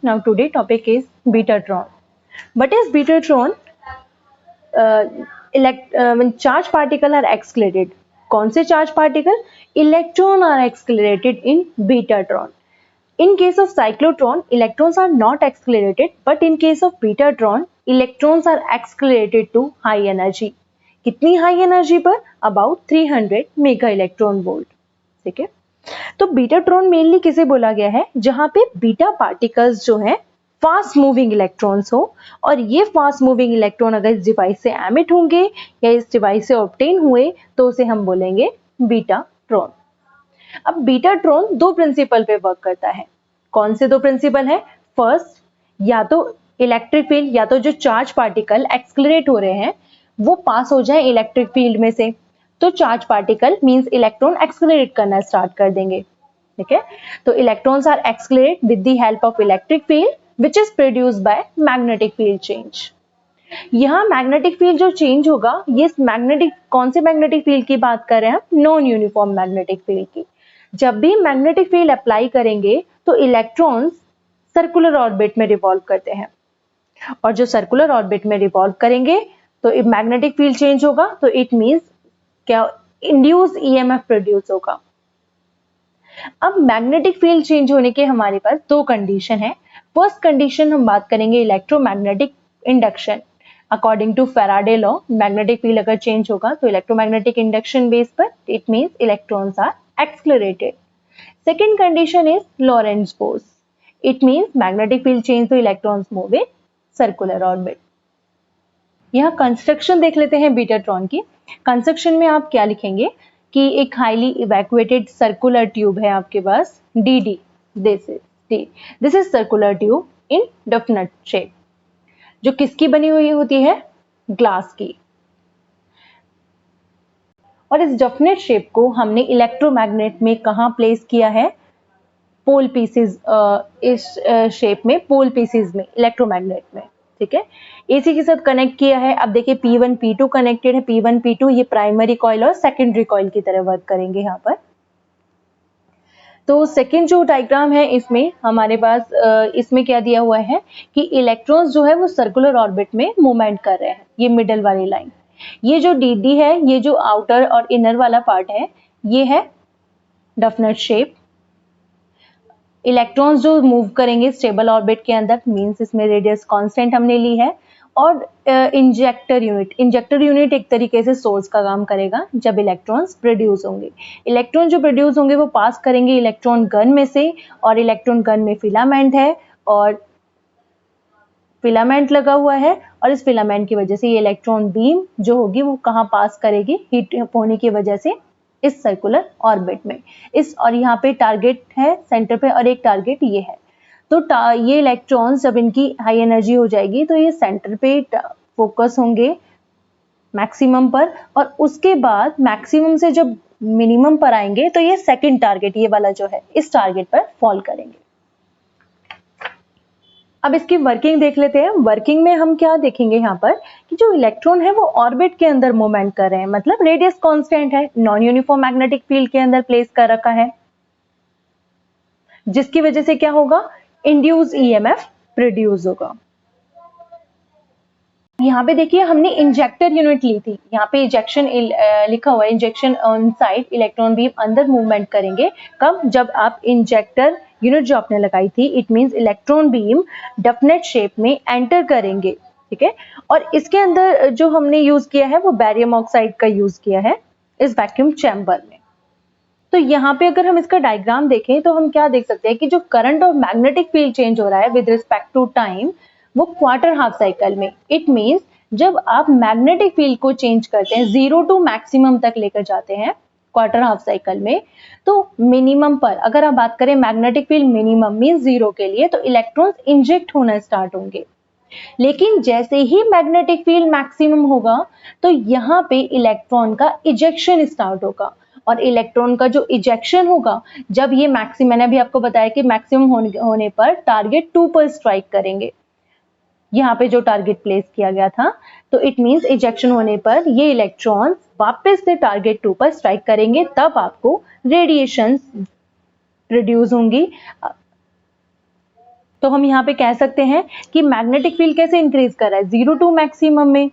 Now today topic is Betatron. What is Betatron? When charged particles are accelerated. कौन से charged particle? Electron are accelerated in Betatron. In case of cyclotron, electrons are not accelerated, but in case of Betatron, electrons are accelerated to high energy. कितनी high energy पर? About 300 mega electron volt. ठीक है, तो betatron mainly किसे बोला गया है? जहां पे बीटा पार्टिकल्स जो हैं फास्ट मूविंग इलेक्ट्रॉन्स हो, और ये फास्ट मूविंग इलेक्ट्रॉन अगर इस डिवाइस से एमिट होंगे या इस डिवाइस से ऑब्टेन हुए तो उसे हम बोलेंगे बीटाट्रॉन. अब बीटाट्रॉन दो प्रिंसिपल पे वर्क करता है. कौन से दो प्रिंसिपल है? फर्स्ट, या तो इलेक्ट्रिक फील्ड, या तो जो चार्ज पार्टिकल एक्सलरेट हो रहे हैं वो पास हो जाए इलेक्ट्रिक फील्ड में से, तो charge particle means electron accelerate करना स्टार्ट कर देंगे. ठीक है, तो electrons are accelerate with the help of electric field which is produced by magnetic field change. यहाँ मैग्नेटिक फील्ड जो चेंज होगा, ये मैग्नेटिक, कौन से मैग्नेटिक फील्ड की बात कर रहे हैं हम? नॉन यूनिफॉर्म मैग्नेटिक फील्ड की. जब भी मैग्नेटिक फील्ड अप्लाई करेंगे तो इलेक्ट्रॉन्स सर्कुलर ऑर्बिट में रिवॉल्व करते हैं, और जो सर्कुलर ऑर्बिट में रिवॉल्व करेंगे तो मैग्नेटिक फील्ड चेंज होगा, तो इट मींस क्या? इंड्यूस ईएमएफ प्रोड्यूस होगा. अब मैग्नेटिक फील्ड चेंज होने के हमारे पास दो कंडीशन है. फर्स्ट कंडीशन हम बात करेंगे electromagnetic induction. According to Faraday law, magnetic field अगर चेंज होगा तो इलेक्ट्रोमैग्नेटिक इंडक्शन बेस पर it means electrons are accelerated. Second condition is Lorentz force. It means magnetic field change तो electrons move in circular orbit. यहाँ construction देख लेते हैं betatron की. कंस्ट्रक्शन में आप क्या लिखेंगे कि एक हाईली इवैक्यूएटेड सर्कुलर ट्यूब है आपके पास, D. This is circular tube in definite shape, जो किसकी बनी हुई होती है? ग्लास की. और इस डेफिनेट शेप को हमने इलेक्ट्रोमैग्नेट में कहाँ प्लेस किया है? पोल पीसेस. इस शेप में पोल पीसेस में, इलेक्ट्रोमैग्नेट में. ठीक है, एसी के साथ कनेक्ट किया है. अब देखिए P1 P2 कनेक्टेड है. P1 P2 ये प्राइमरी कॉइल और सेकेंडरी कॉइल की तरह वर्क करेंगे यहाँ पर. तो सेकेंड जो डायग्राम है इसमें हमारे पास इसमें क्या दिया हुआ है कि इलेक्ट्रॉन्स जो है वो सर्कुलर ऑर्बिट में मूवमेंट कर रहे हैं. ये मिडल वाली लाइन, ये जो डी है, ये जो आउटर और इनर वाला पार्ट है, ये है डेफिनेट शेप. इलेक्ट्रॉन्स जो मूव करेंगे स्टेबल ऑर्बिट के अंदर, मींस इसमें रेडियस कांस्टेंट हमने ली है. और इंजेक्टर यूनिट एक तरीके से सोर्स का काम करेगा जब इलेक्ट्रॉन्स प्रोड्यूस होंगे. इलेक्ट्रॉन जो प्रोड्यूस होंगे वो पास करेंगे इलेक्ट्रॉन गन में से, और इलेक्ट्रॉन गन में फिलामेंट है और फिलामेंट लगा हुआ है, और इस फिलामेंट की वजह से ये इलेक्ट्रॉन बीम जो होगी वो कहाँ पास करेगी? हीट होने की वजह से इस सर्कुलर ऑर्बिट में. इस, और यहाँ पे टारगेट है सेंटर पे, और एक टारगेट ये है. तो ये इलेक्ट्रॉन्स जब इनकी हाई एनर्जी हो जाएगी तो ये सेंटर पे फोकस होंगे मैक्सिमम पर, और उसके बाद मैक्सिमम से जब मिनिमम पर आएंगे तो ये सेकंड टारगेट, ये वाला जो है, इस टारगेट पर फॉल करेंगे. अब इसकी वर्किंग देख लेते हैं. वर्किंग में हम क्या देखेंगे यहाँ पर कि जो इलेक्ट्रॉन है वो ऑर्बिट के अंदर मूवमेंट कर रहे हैं, मतलब रेडियस कांस्टेंट है, नॉन यूनिफॉर्म मैग्नेटिक फील्ड के अंदर प्लेस कर रखा है, जिसकी वजह से क्या होगा? इंड्यूस ईएमएफ प्रोड्यूस होगा. यहाँ पे देखिए हमने इंजेक्टर यूनिट ली थी. यहाँ पे इंजेक्शन लिखा हुआ है, injection on side, electron beam अंदर मूवमेंट करेंगे. कब? जब आप इंजेक्टर यूनिट जो आपने लगाई थी, it means electron beam definite shape में एंटर करेंगे. ठीक है, और इसके अंदर जो हमने यूज किया है वो बैरियम ऑक्साइड का यूज किया है इस वैक्यूम चैम्बर में. तो यहाँ पे अगर हम इसका डायग्राम देखें तो हम क्या देख सकते हैं कि जो करंट और मैग्नेटिक फील्ड चेंज हो रहा है विद रिस्पेक्ट टू टाइम, वो क्वार्टर हाफ साइकिल में. इट मींस जब आप मैग्नेटिक फील्ड को चेंज करते हैं, जीरो टू मैक्सिमम तक लेकर जाते हैं क्वार्टर हाफ साइकिल में, तो मिनिमम पर अगर आप बात करें magnetic field minimum means zero के लिए, तो इलेक्ट्रॉन्स इंजेक्ट होना स्टार्ट होंगे. लेकिन जैसे ही मैग्नेटिक फील्ड मैक्सिमम होगा तो यहाँ पे इलेक्ट्रॉन का इजेक्शन स्टार्ट होगा. और इलेक्ट्रॉन का जो इजेक्शन होगा, जब ये मैक्सिमम, मैंने अभी आपको बताया कि मैक्सिमम होने पर टारगेट 2 पर स्ट्राइक करेंगे. यहाँ पे जो टारगेट प्लेस किया गया था, तो इट मींस इजेक्शन होने पर ये इलेक्ट्रॉन्स वापस से टारगेट 2 पर स्ट्राइक करेंगे, तब आपको रेडिएशंस प्रोड्यूस होंगी. तो हम यहाँ पे कह सकते हैं कि मैग्नेटिक फील्ड कैसे इंक्रीज कर रहा है, 0 टू मैक्सिमम में,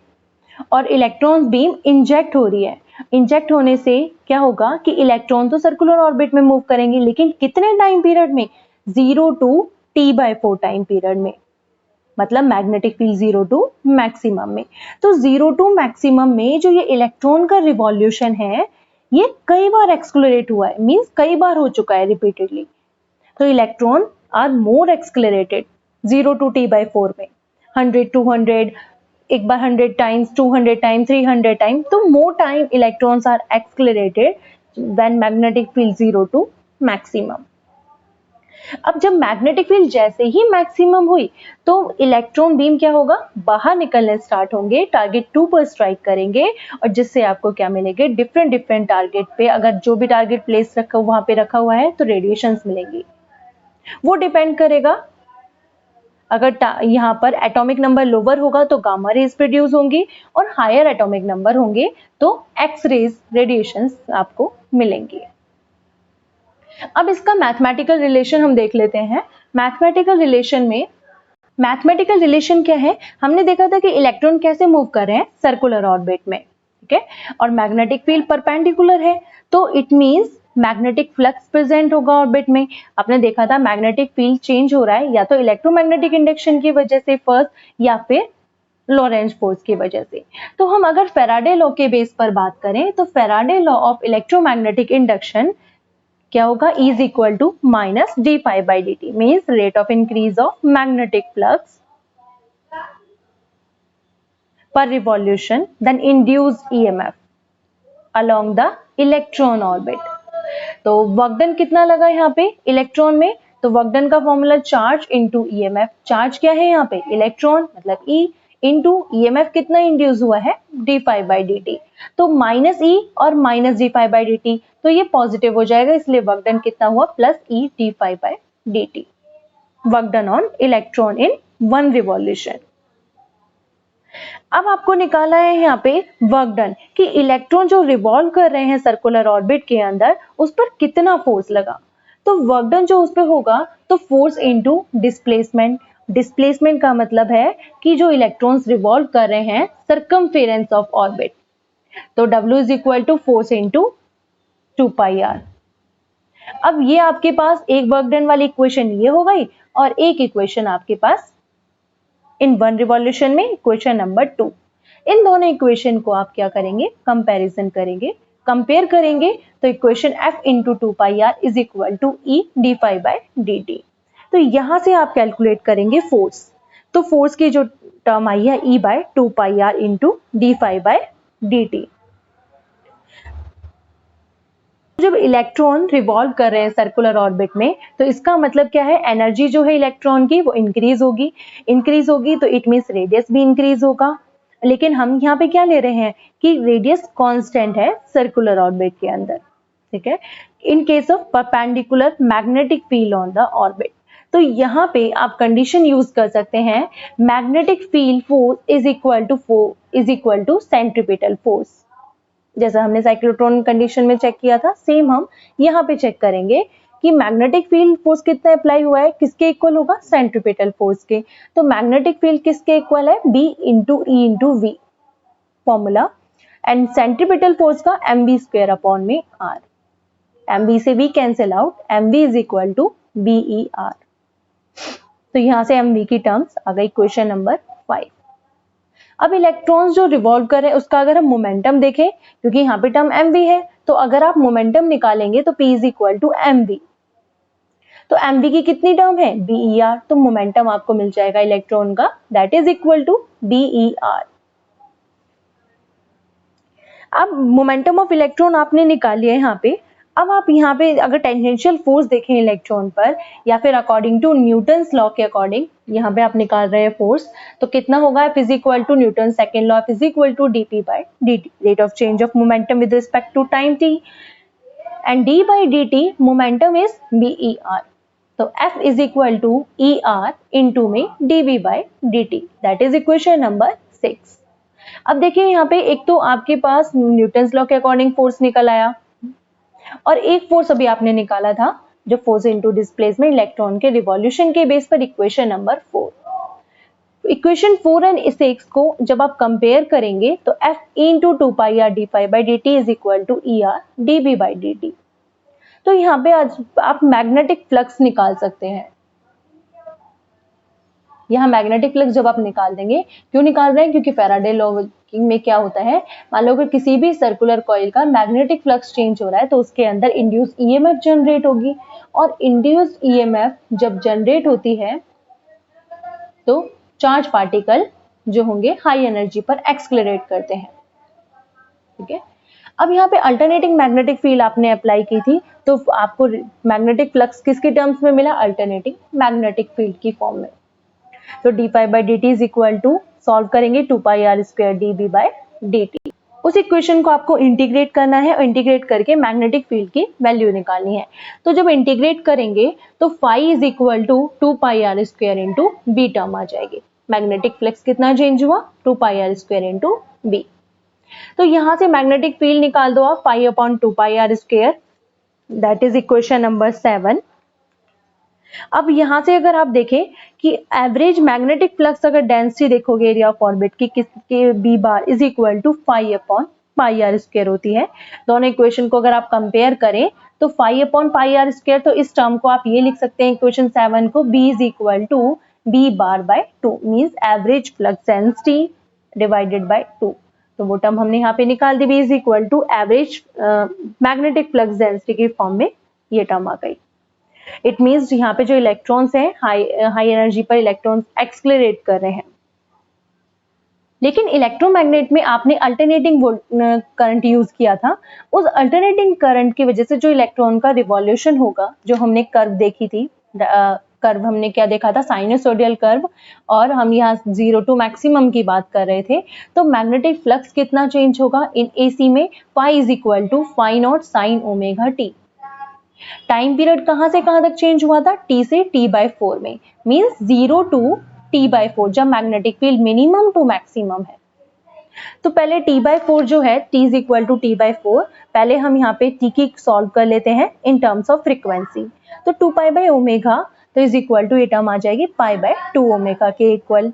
और इलेक्ट्रॉन बीम इंजेक्ट हो रही है। इंजेक्ट होने से क्या होगा कि इलेक्ट्रॉन तो सर्कुलर ऑर्बिट में मूव करेंगे, लेकिन कितने टाइम पीरियड में, 0 टू T/4 टाइम पीरियड में, मतलब मैग्नेटिक फील्ड 0 टू मैक्सिमम में। तो 0 टू मैक्सिमम में जो ये इलेक्ट्रॉन का रिवॉल्यूशन है ये कई बार एक्सक्लरेट हुआ है, मींस कई बार हो चुका है रिपीटेडली। तो electron are more accelerated 0 to T/4 में, 100 200, एक बार 100 टाइम्स, 200 टाइम्स, 300 टाइम्स, तो more time electrons are accelerated when magnetic field 0 to maximum. अब जब मैग्नेटिक फील्ड जैसे ही मैक्सिमम हुई तो इलेक्ट्रॉन बीम क्या होगा, बाहर निकलने स्टार्ट होंगे, टारगेट 2 पर स्ट्राइक करेंगे, और जिससे आपको क्या मिलेंगे, डिफरेंट डिफरेंट टारगेट पे, अगर जो भी टारगेट प्लेस रखा वहां पे रखा हुआ है तो रेडिएशंस मिलेंगी। वो डिपेंड करेगा, अगर यहाँ पर एटॉमिक नंबर लोअर होगा तो गामा रेज प्रोड्यूस होंगी, और हायर एटॉमिक नंबर होंगे तो एक्स रेज रेडिएशंस आपको मिलेंगी। अब इसका मैथमेटिकल रिलेशन हम देख लेते हैं। मैथमेटिकल रिलेशन क्या है, हमने देखा था कि इलेक्ट्रॉन कैसे मूव कर रहे हैं सर्कुलर ऑर्बिट में, ठीक है, और मैग्नेटिक फील्ड परपेंडिकुलर है, तो it means magnetic flux present होगा ऑर्बिट में। आपने देखा था मैग्नेटिक फील्ड चेंज हो रहा है या तो इलेक्ट्रोमैग्नेटिक इंडक्शन की वजह से फर्स्ट, या फिर लॉरेंज फोर्स की वजह से। तो हम अगर फैराडे लॉ के बेस पर बात करें तो Faraday law of electromagnetic induction क्या होगा, E is equal to minus d phi by dt, means rate of increase of magnetic flux per revolution then induced EMF along the electron orbit। तो work done कितना लगा यहाँ पे electron में, तो work done का formula charge into EMF। Charge क्या है यहाँ पे, इलेक्ट्रॉन, मतलब E इनटू EMF कितना इंड्यूस हुआ है, d phi by dt। तो माइनस E और minus d phi by dt, तो ये पॉजिटिव हो जाएगा, इसलिए वर्क डन कितना हुआ, plus E d phi by dt, work done on electron in 1 revolution. अब आपको निकाला है यहाँ पे वर्क डन कि इलेक्ट्रॉन जो रिवॉल्व कर रहे हैं सर्कुलर ऑर्बिट के अंदर उस पर कितना फोर्स लगा। तो वर्क डन जो उस पर होगा, तो फोर्स इनटू डिस्प्लेसमेंट। डिस्प्लेसमेंट का मतलब है कि जो इलेक्ट्रॉन्स रिवॉल्व कर रहे हैं सर्कमफेरेंस ऑफ ऑर्बिट, तो W is equal to force into 2 pi r। अब ये आपके पास एक वर्क डन वाली इक्वेशन ये हो गई, और एक इक्वेशन आपके पास इन 1 रिवॉल्यूशन में इक्वेशन नंबर 2। इन दोनों इक्वेशन को आप क्या करेंगे, कंपैरिजन करेंगे, कंपेयर करेंगे, तो equation F into 2 pi r is equal to E d phi by dt। तो यहां से आप कैलकुलेट करेंगे फोर्स, तो फोर्स की जो टर्म आई है E by 2 pi r into d phi by dt। जब इलेक्ट्रॉन रिवॉल्व कर रहे हैं सर्कुलर ऑर्बिट में, तो इसका मतलब क्या है, एनर्जी जो है इलेक्ट्रॉन की वो इंक्रीज होगी, तो इट मींस रेडियस भी इंक्रीज होगा। लेकिन हम यहाँ पे क्या ले रहे हैं कि रेडियस कांस्टेंट है सर्कुलर ऑर्बिट के अंदर, ठीक है, in case of perpendicular magnetic field on the orbit. तो यहाँ पे आप कंडीशन यूज कर सकते हैं, magnetic field force is equal to centripetal force. जैसा हमने साइक्लोट्रॉन कंडीशन में चेक किया था, सेम हम यहाँ पे चेक करेंगे कि मैग्नेटिक फील्ड फोर्स कितना अप्लाई हुआ है, किसके इक्वल होगा, सेंट्रीपिटल फोर्स के। तो मैग्नेटिक फील्ड किसके इक्वल है, B into E into V formula, and centripetal force का mv स्क्वायर अपॉन में r। mv से v cancel out, mv is equal to BER। तो यहाँ से mv की टर्म्स आ गई, क्वेश्चन नंबर 5। अब इलेक्ट्रॉन्स जो रिवॉल्व कर रहे हैं उसका अगर हम मोमेंटम देखें, क्योंकि यहाँ पे टर्म mv है, तो अगर आप मोमेंटम निकालेंगे तो p is equal to mv। तो mv की कितनी टर्म है, BER, तो मोमेंटम आपको मिल जाएगा इलेक्ट्रॉन का, that is equal to BER। अब मोमेंटम ऑफ इलेक्ट्रॉन आपने निकाल लिया है यहाँ पे। अब आप यहाँ पे अगर टेंजेंशियल फोर्स देखें इलेक्ट्रॉन पर, या फिर अकॉर्डिंग टू न्यूटन्स लॉ के अकॉर्डिंग यहाँ पे आप निकाल रहे हैं फोर्स, तो कितना होगा, F is equal to Newton second law, F is equal to dp by dt, rate of change of momentum with respect to time t, and d by dt momentum is BER। तो F is equal to ER into में dv by dt, that is equation number 6। अब देखिए यहाँ पे एक तो आपके पास न्यूटन्स लॉ के अकॉर्डिंग फोर्स निकल आया, और एक फोर्स अभी आपने निकाला था जो फोर्स इनटू डिस्प्लेसमेंट इलेक्ट्रॉन के रिवॉल्यूशन के बेस पर इक्वेशन नंबर 4। इक्वेशन 4 एंड 6 को जब आप कंपेयर करेंगे तो F into 2 pi R D phi by D T is equal to E R D B by D T. तो यहाँ पे आज आप मैग्नेटिक फ्लक्स निकाल सकते हैं। यहाँ मैग्नेटिक फ्लक्स जब आप निकाल देंगे, क्यों निकाल रहे हैं, क्योंकि फैराडे लॉ में क्या होता है, मान लो कि किसी भी सर्कुलर कॉइल का मैग्नेटिक फ्लक्स चेंज हो रहा है तो उसके अंदर इंड्यूस ईएमएफ जनरेट होगी, और इंड्यूस ईएमएफ जब जनरेट होती है तो चार्ज पार्टिकल जो होंगे हाई एनर्जी पर एक्सलेरेट करते हैं। ठीक है, अब यहाँ पे अल्टरनेटिंग मैग्नेटिक फील्ड आपने अप्लाई की थी तो आपको मैग्नेटिक फ्लक्स किसके टर्म्स में मिला, अल्टरनेटिंग मैग्नेटिक फील्ड की फॉर्म में। तो D phi by D T is equal to, solve करेंगे 2 pi R square D B by D T. उस इक्वेशन को आपको इंटीग्रेट करना है और इंटीग्रेट करके मैग्नेटिक फील्ड की वैल्यू निकालनी है। तो जब इंटीग्रेट करेंगे तो phi is equal to 2 pi R square into B term आ जाएगी। मैग्नेटिक फ्लक्स कितना चेंज हुआ, 2 pi R square into B. तो यहां से मैग्नेटिक फील्ड निकाल दो आप, phi upon 2 pi R square, that is equation number 7। अब यहां से अगर आप देखें कि एवरेज मैग्नेटिक फ्लक्स अगर डेंसिटी देखोगे एरिया ऑफ ऑर्बिट की किसके B bar is equal to phi upon pi R square होती है। दोनों इक्वेशन को अगर आप कंपेयर करें तो phi upon pi R square, तो इस टर्म को आप ये लिख सकते हैं इक्वेशन 7 को, B is equal to B bar by 2 means average flux density divided by 2। तो वो टर्म हमने यहाँ पे निकाल दी, B is equal to average magnetic flux density की फॉर्म में ये टर्म आ गई। इट मींस यहाँ पे जो इलेक्ट्रॉन्स हैं हाई एनर्जी पर इलेक्ट्रॉन्स एक्सलेरेट कर रहे हैं। लेकिन इलेक्ट्रोमैग्नेट में आपने अल्टरनेटिंग करंट यूज किया था, उस अल्टरनेटिंग करंट की वजह से जो इलेक्ट्रॉन का रिवॉल्यूशन होगा, जो हमने कर्व देखी थी, कर्व हमने क्या देखा था, साइनसोइडल कर्व, और हम यहाँ 0 टू मैक्सिमम की बात कर रहे थे। तो मैग्नेटिक फ्लक्स कितना चेंज होगा इन एसी में, phi is equal to phi naught sine omega T. Time period कहां से कहां तक चेंज हुआ था, टी से t/4 में, मींस 0 टू t/4 जब magnetic field minimum to maximum है। तो पहले t/4 जो है, t is equal to t/4, पहले हम यहाँ पे t की सॉल्व कर लेते हैं इन टर्म्स ऑफ फ्रीक्वेंसी। तो 2 पाई बाई ओमेगा तो इज इक्वल टू, ये टर्म आ जाएगी पाई बाय 2 ओमेगा के इक्वल।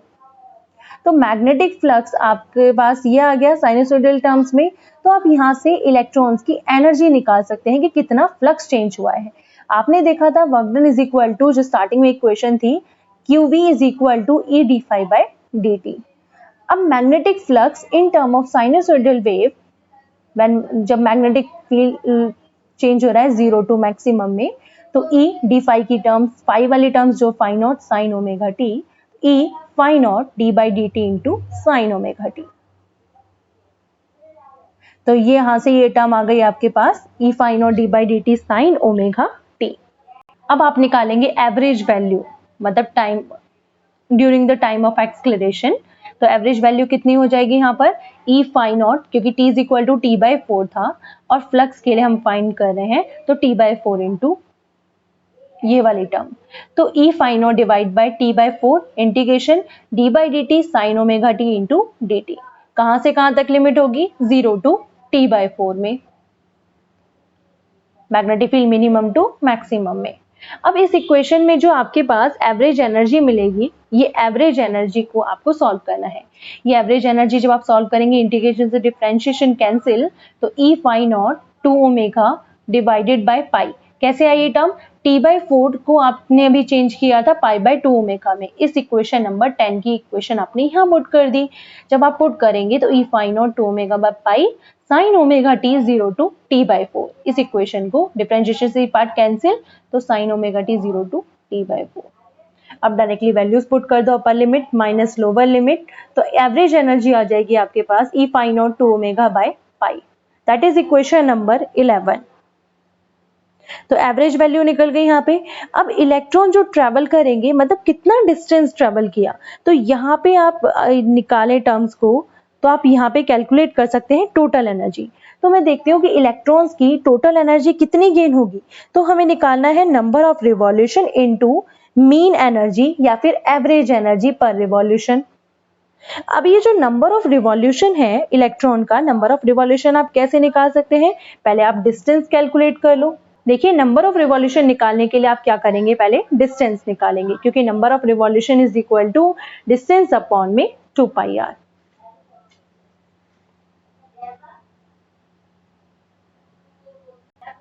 तो मैग्नेटिक फ्लक्स आपके पास ये आ गया साइनसोइडल टर्म्स में। तो आप यहाँ से इलेक्ट्रॉन्स की एनर्जी निकाल सकते हैं कि कितना फ्लक्स चेंज हुआ है। आपने देखा था work done is equal to, जो स्टार्टिंग में इक्वेशन थी, QV is equal to E D phi by D T. अब magnetic flux in term of sinusoidal wave, जब मैग्नेटिक फील्ड चेंज हो रहा है 0 टू मैक्सिमम में, तो E डी फाई की टर्म्स, फाई वाली टर्म्स जो phi naught sine omega T, E phi naught D by D T into sine omega T. तो ये यहां से ये टर्म आ गई आपके पास, E phi naught D by D T sine omega T. अब आप निकालेंगे एवरेज वैल्यू, मतलब time during the time of acceleration. तो एवरेज वैल्यू कितनी हो जाएगी यहाँ पर, E फाई नॉट, क्योंकि T is equal to t/4 था और फ्लक्स के लिए हम फाइंड कर रहे हैं, तो t/4 इंटू ये वाली टर्म, तो E phi naught divide by t/4 integration d by D T sine omega T into D T. कहां से कहां तक लिमिट होगी, 0 टू t/4 में, magnetic field minimum to maximum में। अब इस इक्वेशन में जो आपके पास एवरेज एनर्जी मिलेगी, ये एवरेज एनर्जी को आपको सॉल्व करना है। ये एवरेज एनर्जी जब आप सॉल्व करेंगे, इंटीग्रेशन से डिफरेंशिएशन कैंसिल, तो E phi naught 2 omega divided by pi, कैसे आई ये टर्म, t/4 को आपने अभी चेंज किया था पाई बाय 2 ओमेगा में। इस इक्वेशन नंबर 10 की इक्वेशन आपने यहाँ पुट कर दी। जब आप पुट करेंगे तो E phi naught 2 omega by pi sine omega t 0 to t/4, इस इक्वेशन को डिफरेंशिएशन से पार्ट कैंसिल, तो sine omega t 0 to t/4। अब डायरेक्टली वैल्यूज पुट कर दो, upper limit minus lower limit, तो एवरेज एनर्जी आ जाएगी आपके पास E phi naught 2 omega by pi, that is equation number 11। तो एवरेज वैल्यू निकल गई यहाँ पे। अब इलेक्ट्रॉन जो ट्रेवल करेंगे, मतलब कितना डिस्टेंस ट्रेवल किया, तो यहाँ पे आप निकालें टर्म्स को, तो आप यहाँ पे कैलकुलेट कर सकते हैं टोटल एनर्जी। तो मैं देखती हूँ कि इलेक्ट्रॉन्स की टोटल एनर्जी कितनी गेन होगी, तो हमें निकालना है number of revolution into mean energy या फिर एवरेज एनर्जी पर रिवॉल्यूशन। अब ये जो नंबर ऑफ रिवॉल्यूशन है इलेक्ट्रॉन का, नंबर ऑफ रिवॉल्यूशन आप कैसे निकाल सकते हैं, पहले आप डिस्टेंस कैलकुलेट कर लो, देखिए नंबर ऑफ रिवॉल्यूशन निकालने के लिए आप क्या करेंगे, पहले डिस्टेंस निकालेंगे, क्योंकि number of revolution is equal to distance upon में 2 पाई आर।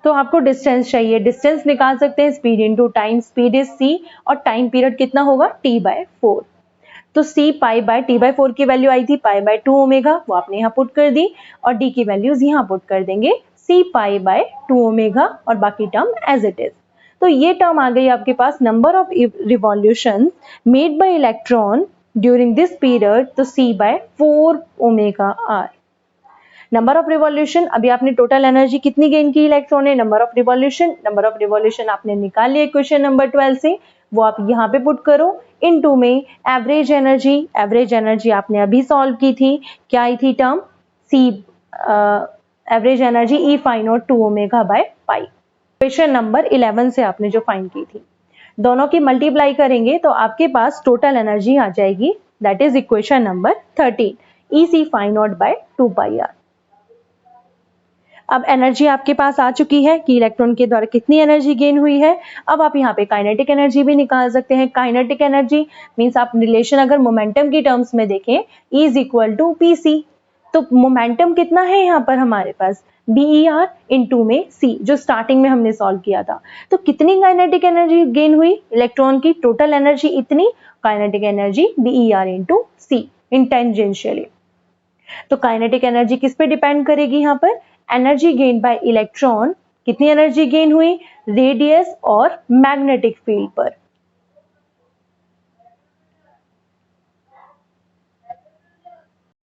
तो आपको डिस्टेंस चाहिए, डिस्टेंस निकाल सकते हैं speed into time, speed is c और टाइम पीरियड कितना होगा t/4। तो c पाई बाय t/4 की वैल्यू आई थी पाई बाय 2 ओमेगा, वो आपने यहाँ पुट कर दी, और d की वैल्यूज यहाँ पुट कर देंगे c पाई बाय 2 ओमेगा और बाकी टर्म एज इट इज। तो ये टर्म आ गई आपके पास number of revolution made by electron during this period, तो c/4 omega r। Number of revolution, अभी आपने टोटल एनर्जी कितनी गेन की इलेक्ट्रॉन ने, नंबर ऑफ रिवॉल्यूशन आपने निकाल लिया क्वेश्चन नंबर 12 से, वो आप यहाँ पे पुट करो इनटू में एवरेज एनर्जी आपने अभी सॉल्व की थी, क्या आई थी टर्म सी, average energy E phi naught 2 omega by pi, question number 11 से आपने जो फाइंड की थी। दोनों की मल्टीप्लाई करेंगे तो आपके पास टोटल एनर्जी आ जाएगी, that is equation number 13, E C phi naught by 2 pi r. अब एनर्जी आपके पास आ चुकी है कि इलेक्ट्रॉन के द्वारा कितनी एनर्जी गेन हुई है। अब आप यहाँ पे काइनेटिक एनर्जी भी निकाल सकते हैं। काइनेटिक एनर्जी मींस आप रिलेशन अगर मोमेंटम की टर्म्स में देखें, E is equal to p c, तो मोमेंटम कितना है यहाँ पर हमारे पास BER इनटू में C, जो स्टार्टिंग में हमने सॉल्व किया था। तो कितनी काइनेटिक एनर्जी गेन हुई इलेक्ट्रॉन की, टोटल एनर्जी इतनी, kinetic energy BER into C in tangentially. तो काइनेटिक एनर्जी किस पे डिपेंड करेगी, यहाँ पर एनर्जी गेन बाय इलेक्ट्रॉन, कितनी एनर्जी गेन हुई रेडियस और मैग्नेटिक फील्ड पर।